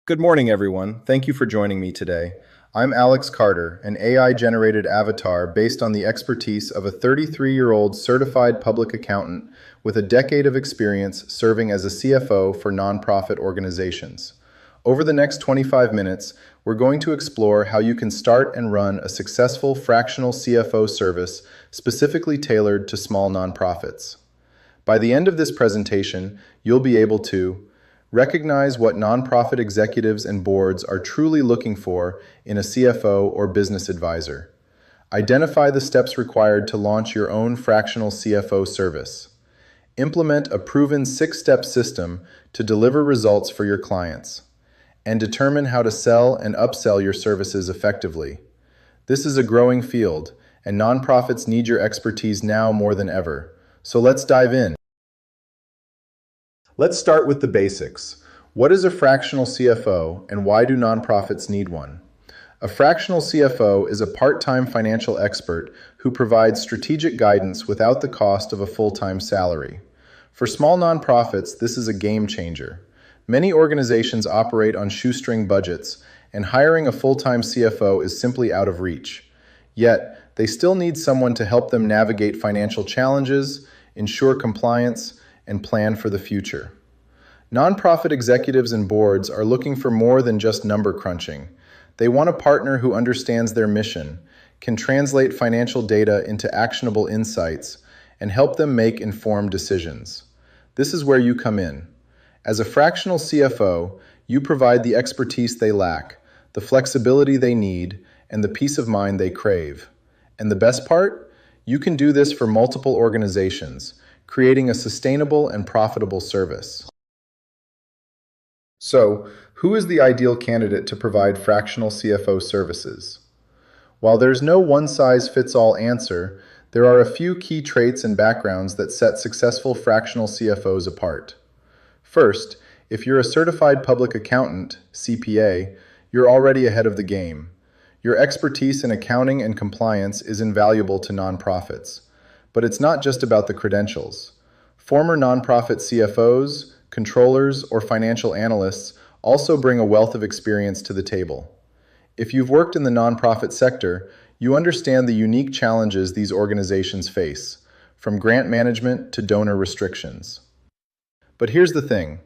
Good morning, everyone. Thank you for joining me today. I'm Alex Carter, an AI-generated avatar based on the expertise of a 33-year-old certified public accountant with a decade of experience serving as a CFO for nonprofit organizations. Over the next 25 minutes, we're going to explore how you can start and run a successful fractional CFO service specifically tailored to small nonprofits. By the end of this presentation, you'll be able to recognize what nonprofit executives and boards are truly looking for in a CFO or business advisor. Identify the steps required to launch your own fractional CFO service. Implement a proven 6-step system to deliver results for your clients. And determine how to sell and upsell your services effectively. This is a growing field, and nonprofits need your expertise now more than ever. So let's dive in. Let's start with the basics. What is a fractional CFO and why do nonprofits need one? A fractional CFO is a part-time financial expert who provides strategic guidance without the cost of a full-time salary. For small nonprofits, this is a game changer. Many organizations operate on shoestring budgets, and hiring a full-time CFO is simply out of reach. Yet, they still need someone to help them navigate financial challenges, ensure compliance, and plan for the future. Nonprofit executives and boards are looking for more than just number crunching. They want a partner who understands their mission, can translate financial data into actionable insights, and help them make informed decisions. This is where you come in. As a fractional CFO, you provide the expertise they lack, the flexibility they need, and the peace of mind they crave. And the best part? You can do this for multiple organizations, creating a sustainable and profitable service. So, who is the ideal candidate to provide fractional CFO services? While there's no one-size-fits-all answer, there are a few key traits and backgrounds that set successful fractional CFOs apart. First, if you're a certified public accountant, CPA, you're already ahead of the game. Your expertise in accounting and compliance is invaluable to nonprofits. But it's not just about the credentials. Former nonprofit CFOs, controllers, or financial analysts also bring a wealth of experience to the table. If you've worked in the nonprofit sector, you understand the unique challenges these organizations face, from grant management to donor restrictions. But here's the thing,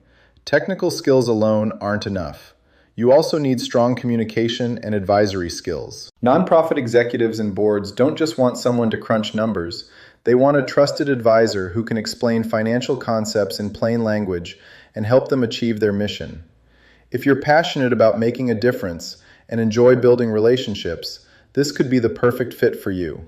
technical skills alone aren't enough. You also need strong communication and advisory skills. Nonprofit executives and boards don't just want someone to crunch numbers. They want a trusted advisor who can explain financial concepts in plain language and help them achieve their mission. If you're passionate about making a difference and enjoy building relationships, this could be the perfect fit for you.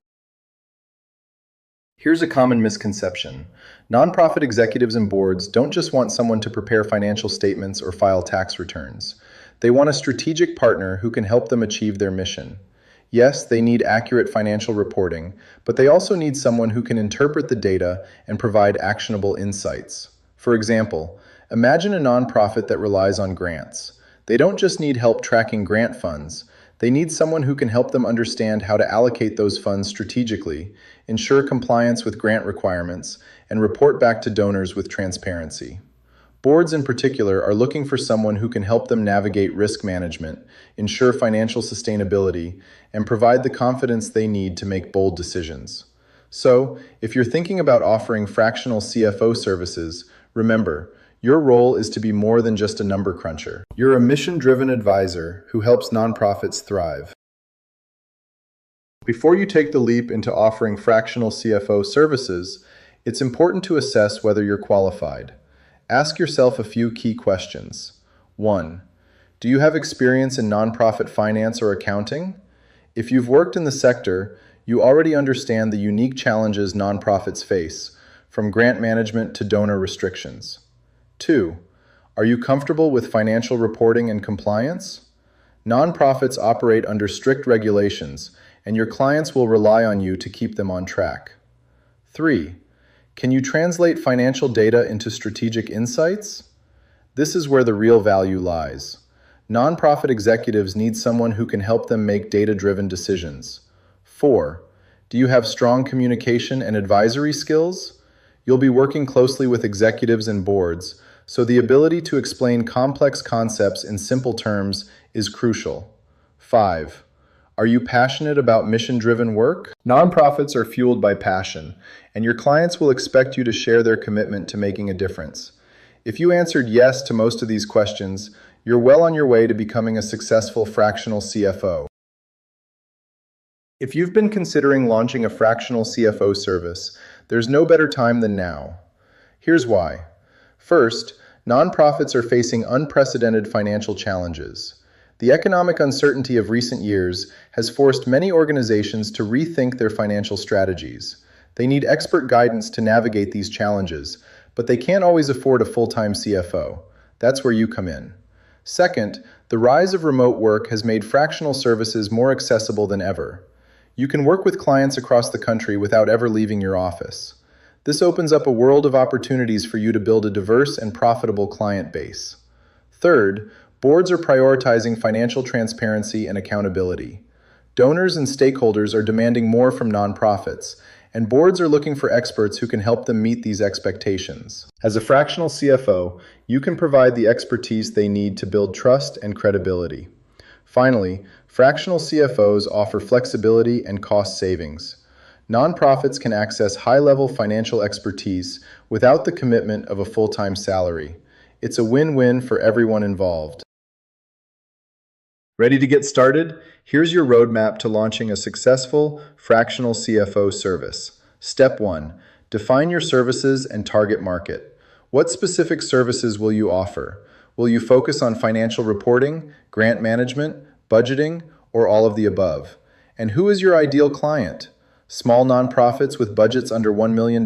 Here's a common misconception. Nonprofit executives and boards don't just want someone to prepare financial statements or file tax returns. They want a strategic partner who can help them achieve their mission. Yes, they need accurate financial reporting, but they also need someone who can interpret the data and provide actionable insights. For example, imagine a nonprofit that relies on grants. They don't just need help tracking grant funds. They need someone who can help them understand how to allocate those funds strategically, ensure compliance with grant requirements, and report back to donors with transparency. Boards in particular are looking for someone who can help them navigate risk management, ensure financial sustainability, and provide the confidence they need to make bold decisions. So, if you're thinking about offering fractional CFO services, remember, your role is to be more than just a number cruncher. You're a mission-driven advisor who helps nonprofits thrive. Before you take the leap into offering fractional CFO services, it's important to assess whether you're qualified. Ask yourself a few key questions. 1. Do you have experience in nonprofit finance or accounting? If you've worked in the sector, you already understand the unique challenges nonprofits face, from grant management to donor restrictions. 2. Are you comfortable with financial reporting and compliance? Nonprofits operate under strict regulations, and your clients will rely on you to keep them on track. 3. Can you translate financial data into strategic insights? This is where the real value lies. Nonprofit executives need someone who can help them make data-driven decisions. 4. Do you have strong communication and advisory skills? You'll be working closely with executives and boards, so the ability to explain complex concepts in simple terms is crucial. 5. Are you passionate about mission-driven work? Nonprofits are fueled by passion, and your clients will expect you to share their commitment to making a difference. If you answered yes to most of these questions, you're well on your way to becoming a successful fractional CFO. If you've been considering launching a fractional CFO service, there's no better time than now. Here's why. First, nonprofits are facing unprecedented financial challenges. The economic uncertainty of recent years has forced many organizations to rethink their financial strategies. They need expert guidance to navigate these challenges, but they can't always afford a full-time CFO. That's where you come in. Second, the rise of remote work has made fractional services more accessible than ever. You can work with clients across the country without ever leaving your office. This opens up a world of opportunities for you to build a diverse and profitable client base. Third, boards are prioritizing financial transparency and accountability. Donors and stakeholders are demanding more from nonprofits, and boards are looking for experts who can help them meet these expectations. As a fractional CFO, you can provide the expertise they need to build trust and credibility. Finally, fractional CFOs offer flexibility and cost savings. Nonprofits can access high-level financial expertise without the commitment of a full-time salary. It's a win-win for everyone involved. Ready to get started? Here's your roadmap to launching a successful fractional CFO service. Step 1. Define your services and target market. What specific services will you offer? Will you focus on financial reporting, grant management, budgeting, or all of the above? And who is your ideal client? Small nonprofits with budgets under $1 million?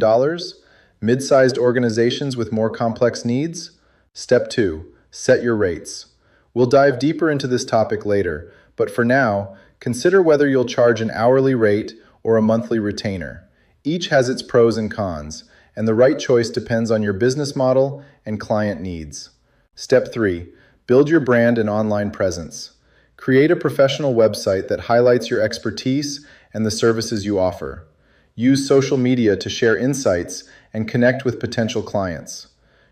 Mid-sized organizations with more complex needs? Step 2. Set your rates. We'll dive deeper into this topic later, but for now, consider whether you'll charge an hourly rate or a monthly retainer. Each has its pros and cons, and the right choice depends on your business model and client needs. Step 3. Build your brand and online presence. Create a professional website that highlights your expertise and the services you offer. Use social media to share insights and connect with potential clients.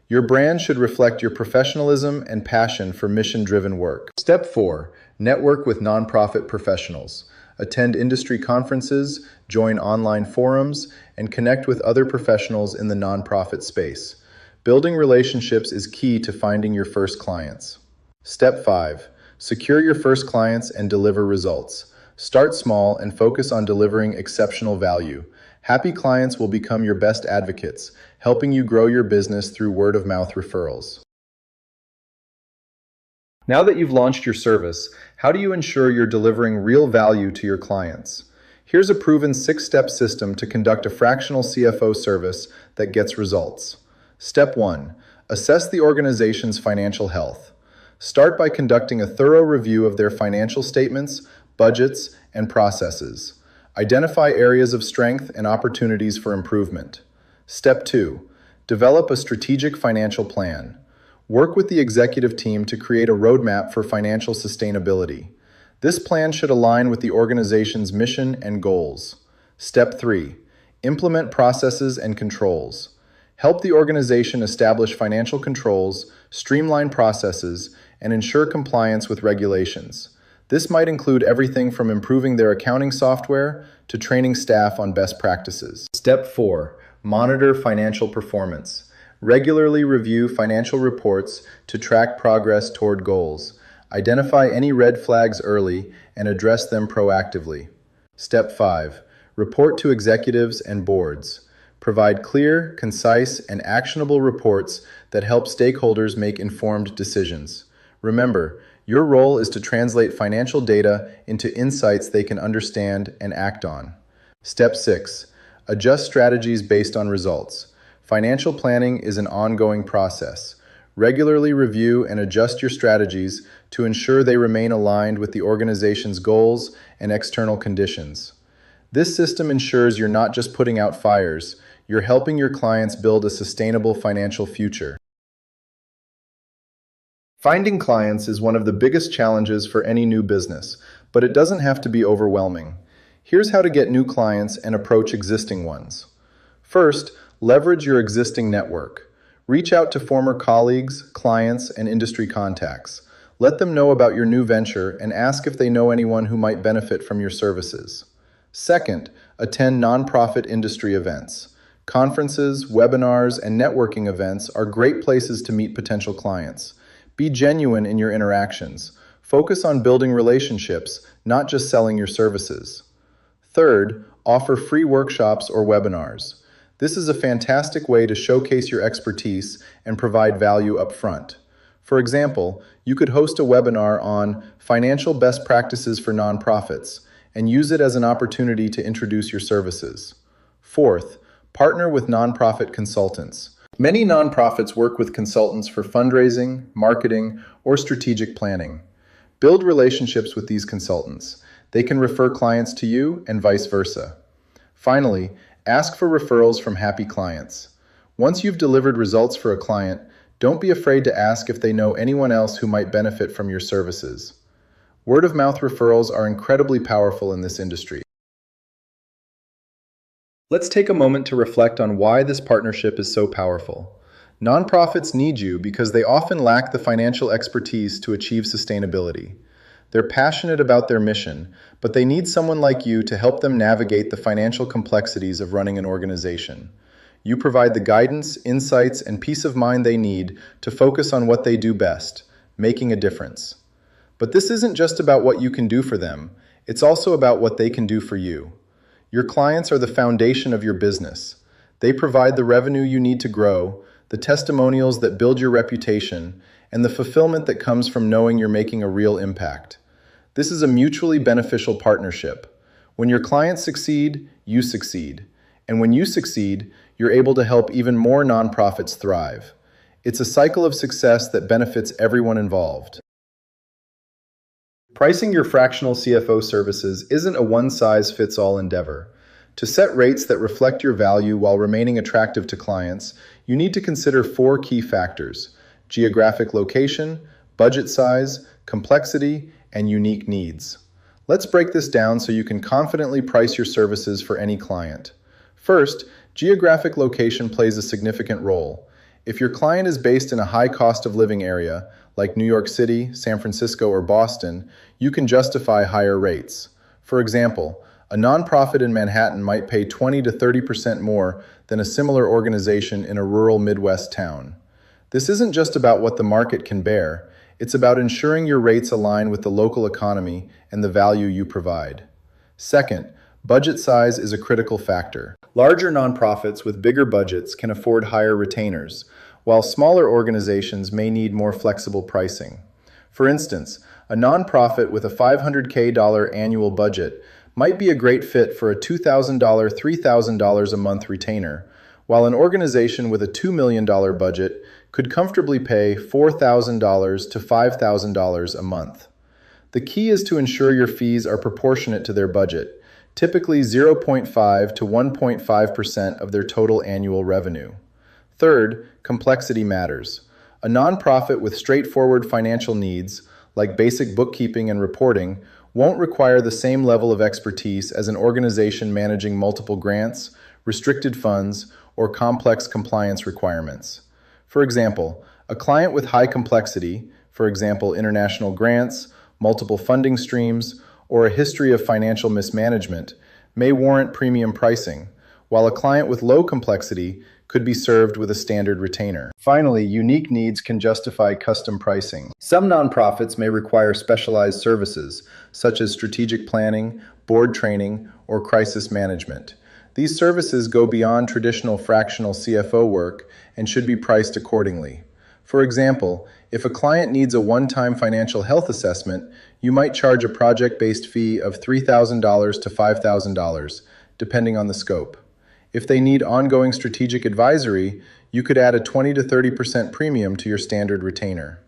Your brand should reflect your professionalism and passion for mission-driven work. Step 4. Network with nonprofit professionals. Attend industry conferences, join online forums, and connect with other professionals in the nonprofit space. Building relationships is key to finding your first clients. Step 5. Secure your first clients and deliver results. Start small and focus on delivering exceptional value. Happy clients will become your best advocates, helping you grow your business through word-of-mouth referrals. Now that you've launched your service, how do you ensure you're delivering real value to your clients? Here's a proven 6-step system to conduct a fractional CFO service that gets results. Step 1. Assess the organization's financial health. Start by conducting a thorough review of their financial statements, budgets, and processes. Identify areas of strength and opportunities for improvement. Step 2. Develop a strategic financial plan. Work with the executive team to create a roadmap for financial sustainability. This plan should align with the organization's mission and goals. Step 3. Implement processes and controls. Help the organization establish financial controls, streamline processes, and ensure compliance with regulations. This might include everything from improving their accounting software to training staff on best practices. Step 4. Monitor financial performance. Regularly review financial reports to track progress toward goals. Identify any red flags early and address them proactively. Step 5. Report to executives and boards. Provide clear, concise, and actionable reports that help stakeholders make informed decisions. Remember, your role is to translate financial data into insights they can understand and act on. Step 6. Adjust strategies based on results. Financial planning is an ongoing process. Regularly review and adjust your strategies to ensure they remain aligned with the organization's goals and external conditions. This system ensures you're not just putting out fires, you're helping your clients build a sustainable financial future. Finding clients is one of the biggest challenges for any new business, but it doesn't have to be overwhelming. Here's how to get new clients and approach existing ones. First, leverage your existing network. Reach out to former colleagues, clients, and industry contacts. Let them know about your new venture and ask if they know anyone who might benefit from your services. Second, attend nonprofit industry events. Conferences, webinars, and networking events are great places to meet potential clients. Be genuine in your interactions. Focus on building relationships, not just selling your services. Third, offer free workshops or webinars. This is a fantastic way to showcase your expertise and provide value up front. For example, you could host a webinar on financial best practices for nonprofits and use it as an opportunity to introduce your services. Fourth, partner with nonprofit consultants. Many nonprofits work with consultants for fundraising, marketing, or strategic planning. Build relationships with these consultants. They can refer clients to you and vice versa. Finally, ask for referrals from happy clients. Once you've delivered results for a client, don't be afraid to ask if they know anyone else who might benefit from your services. Word-of-mouth referrals are incredibly powerful in this industry. Let's take a moment to reflect on why this partnership is so powerful. Nonprofits need you because they often lack the financial expertise to achieve sustainability. They're passionate about their mission, but they need someone like you to help them navigate the financial complexities of running an organization. You provide the guidance, insights, and peace of mind they need to focus on what they do best, making a difference. But this isn't just about what you can do for them, it's also about what they can do for you. Your clients are the foundation of your business. They provide the revenue you need to grow, the testimonials that build your reputation, and the fulfillment that comes from knowing you're making a real impact. This is a mutually beneficial partnership. When your clients succeed, you succeed. And when you succeed, you're able to help even more nonprofits thrive. It's a cycle of success that benefits everyone involved. Pricing your fractional CFO services isn't a one-size-fits-all endeavor. To set rates that reflect your value while remaining attractive to clients, you need to consider 4 key factors: geographic location, budget size, complexity, and unique needs. Let's break this down so you can confidently price your services for any client. First, geographic location plays a significant role. If your client is based in a high cost of living area, like New York City, San Francisco, or Boston, you can justify higher rates. For example, a nonprofit in Manhattan might pay 20 to 30% more than a similar organization in a rural Midwest town. This isn't just about what the market can bear, it's about ensuring your rates align with the local economy and the value you provide. Second, budget size is a critical factor. Larger nonprofits with bigger budgets can afford higher retainers, while smaller organizations may need more flexible pricing. For instance, a nonprofit with a $500K annual budget might be a great fit for a $2,000, $3,000 a month retainer, while an organization with a $2 million budget could comfortably pay $4,000 to $5,000 a month. The key is to ensure your fees are proportionate to their budget, typically 0.5 to 1.5% of their total annual revenue. Third, complexity matters. A nonprofit with straightforward financial needs, like basic bookkeeping and reporting, won't require the same level of expertise as an organization managing multiple grants, restricted funds, or complex compliance requirements. For example, a client with high complexity, for example, international grants, multiple funding streams, or a history of financial mismanagement, may warrant premium pricing, while a client with low complexity could be served with a standard retainer. Finally, unique needs can justify custom pricing. Some nonprofits may require specialized services, such as strategic planning, board training, or crisis management. These services go beyond traditional fractional CFO work and should be priced accordingly. For example, if a client needs a one-time financial health assessment, you might charge a project-based fee of $3,000 to $5,000, depending on the scope. If they need ongoing strategic advisory, you could add a 20 to 30% premium to your standard retainer.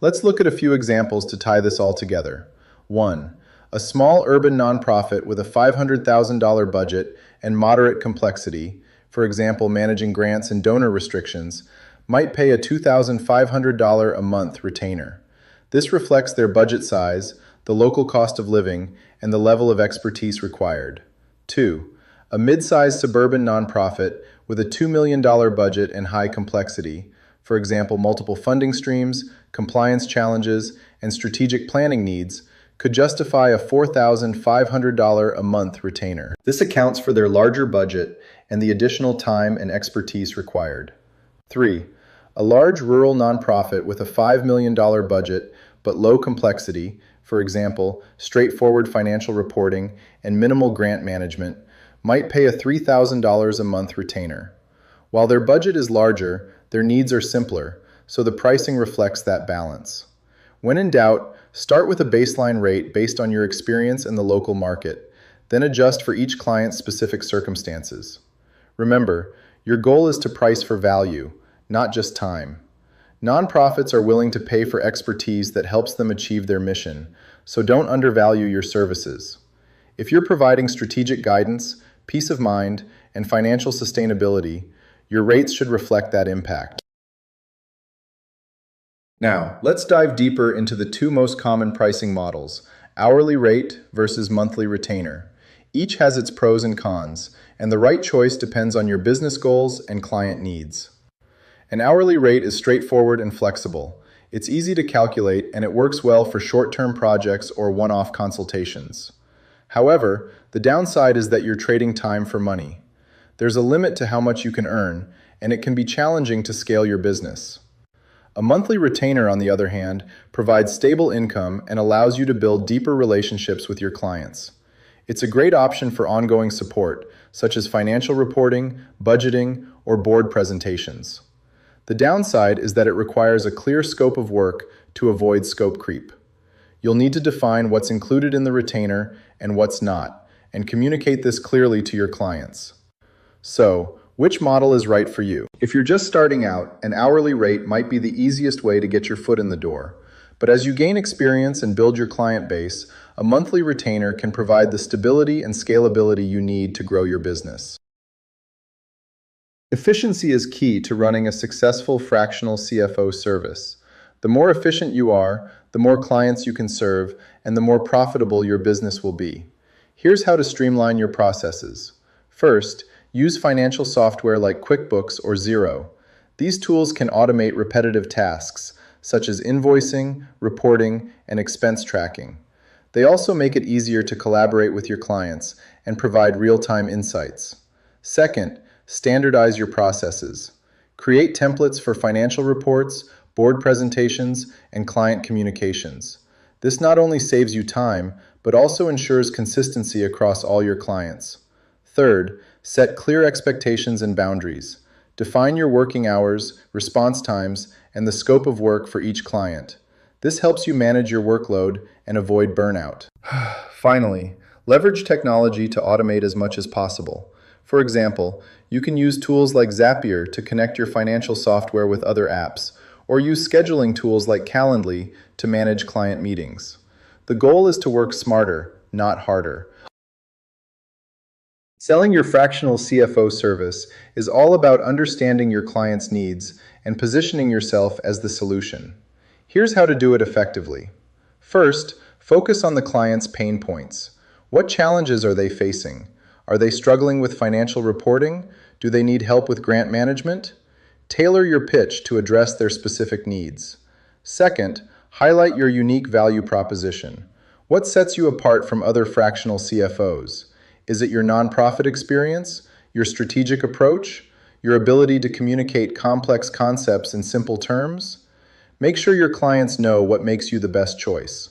Let's look at a few examples to tie this all together. 1. A small urban nonprofit with a $500,000 budget and moderate complexity, for example, managing grants and donor restrictions, might pay a $2,500 a month retainer. This reflects their budget size, the local cost of living, and the level of expertise required. 2. A mid-sized suburban nonprofit with a $2 million budget and high complexity, for example, multiple funding streams, compliance challenges, and strategic planning needs, could justify a $4,500 a month retainer. This accounts for their larger budget and the additional time and expertise required. 3. A large rural nonprofit with a $5 million budget but low complexity, for example, straightforward financial reporting and minimal grant management, might pay a $3,000 a month retainer. While their budget is larger, their needs are simpler, so the pricing reflects that balance. When in doubt, start with a baseline rate based on your experience in the local market, then adjust for each client's specific circumstances. Remember, your goal is to price for value, not just time. Nonprofits are willing to pay for expertise that helps them achieve their mission, so don't undervalue your services. If you're providing strategic guidance, peace of mind, and financial sustainability, your rates should reflect that impact. Now, let's dive deeper into the two most common pricing models, hourly rate versus monthly retainer. Each has its pros and cons, and the right choice depends on your business goals and client needs. An hourly rate is straightforward and flexible. It's easy to calculate, and it works well for short-term projects or one-off consultations. However, the downside is that you're trading time for money. There's a limit to how much you can earn, and it can be challenging to scale your business. A monthly retainer, on the other hand, provides stable income and allows you to build deeper relationships with your clients. It's a great option for ongoing support, such as financial reporting, budgeting, or board presentations. The downside is that it requires a clear scope of work to avoid scope creep. You'll need to define what's included in the retainer and what's not, and communicate this clearly to your clients. So, which model is right for you? If you're just starting out, an hourly rate might be the easiest way to get your foot in the door. But as you gain experience and build your client base, a monthly retainer can provide the stability and scalability you need to grow your business. Efficiency is key to running a successful fractional CFO service. The more efficient you are, the more clients you can serve, and the more profitable your business will be. Here's how to streamline your processes. First, use financial software like QuickBooks or Xero. These tools can automate repetitive tasks, such as invoicing, reporting, and expense tracking. They also make it easier to collaborate with your clients and provide real-time insights. Second, standardize your processes. Create templates for financial reports, board presentations, and client communications. This not only saves you time, but also ensures consistency across all your clients. Third, set clear expectations and boundaries. Define your working hours, response times, and the scope of work for each client. This helps you manage your workload and avoid burnout. Finally, leverage technology to automate as much as possible. For example, you can use tools like Zapier to connect your financial software with other apps, or use scheduling tools like Calendly to manage client meetings. The goal is to work smarter, not harder. Selling your fractional CFO service is all about understanding your client's needs and positioning yourself as the solution. Here's how to do it effectively. First, focus on the client's pain points. What challenges are they facing? Are they struggling with financial reporting? Do they need help with grant management? Tailor your pitch to address their specific needs. Second, highlight your unique value proposition. What sets you apart from other fractional CFOs? Is it your nonprofit experience, your strategic approach, your ability to communicate complex concepts in simple terms? Make sure your clients know what makes you the best choice.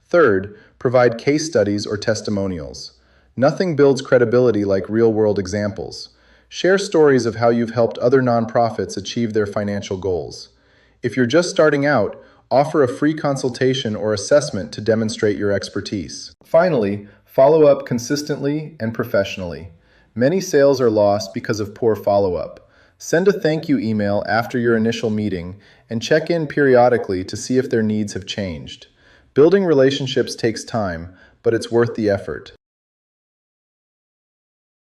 Third, provide case studies or testimonials. Nothing builds credibility like real-world examples. Share stories of how you've helped other nonprofits achieve their financial goals. If you're just starting out, offer a free consultation or assessment to demonstrate your expertise. Finally, follow up consistently and professionally. Many sales are lost because of poor follow-up. Send a thank you email after your initial meeting and check in periodically to see if their needs have changed. Building relationships takes time, but it's worth the effort.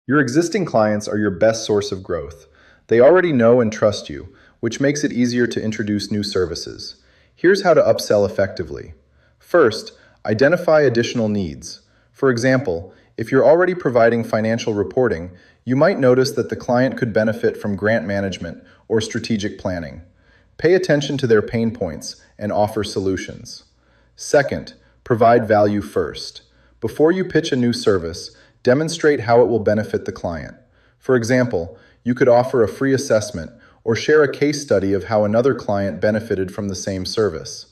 Your existing clients are your best source of growth. They already know and trust you, which makes it easier to introduce new services. Here's how to upsell effectively. First, identify additional needs. For example, If you're already providing financial reporting, you might notice that the client could benefit from grant management or strategic planning. Pay attention to their pain points and offer solutions. Second, provide value first. Before you pitch a new service, demonstrate how it will benefit the client. For example, you could offer a free assessment or share a case study of how another client benefited from the same service.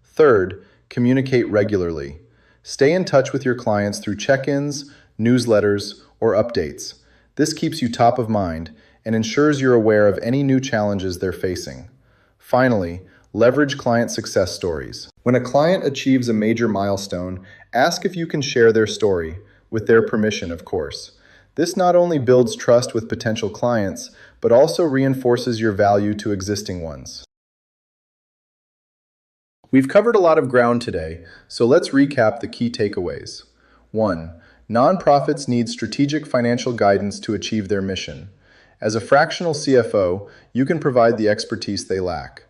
Third, communicate regularly. Stay in touch with your clients through check-ins, newsletters, or updates. This keeps you top of mind and ensures you're aware of any new challenges they're facing. Finally, leverage client success stories. When a client achieves a major milestone, ask if you can share their story, with their permission, of course. This not only builds trust with potential clients, but also reinforces your value to existing ones. We've covered a lot of ground today, so let's recap the key takeaways. 1. Nonprofits need strategic financial guidance to achieve their mission. As a fractional CFO, you can provide the expertise they lack.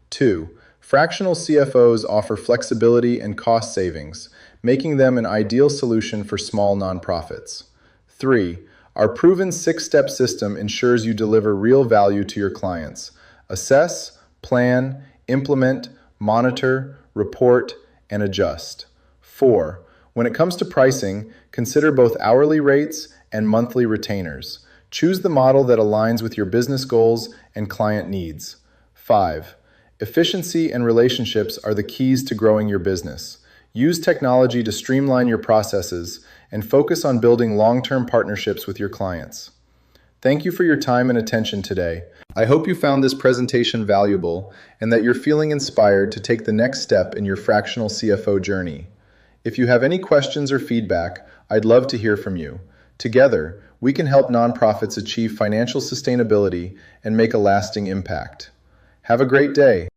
2. Fractional CFOs offer flexibility and cost savings, making them an ideal solution for small nonprofits. 3. Our proven 6-step system ensures you deliver real value to your clients. Assess, plan, implement, monitor, report, and adjust. 4. When it comes to pricing, consider both hourly rates and monthly retainers. Choose the model that aligns with your business goals and client needs. 5. Efficiency and relationships are the keys to growing your business. Use technology to streamline your processes and focus on building long-term partnerships with your clients. Thank you for your time and attention today. I hope you found this presentation valuable and that you're feeling inspired to take the next step in your fractional CFO journey. If you have any questions or feedback, I'd love to hear from you. Together, we can help nonprofits achieve financial sustainability and make a lasting impact. Have a great day.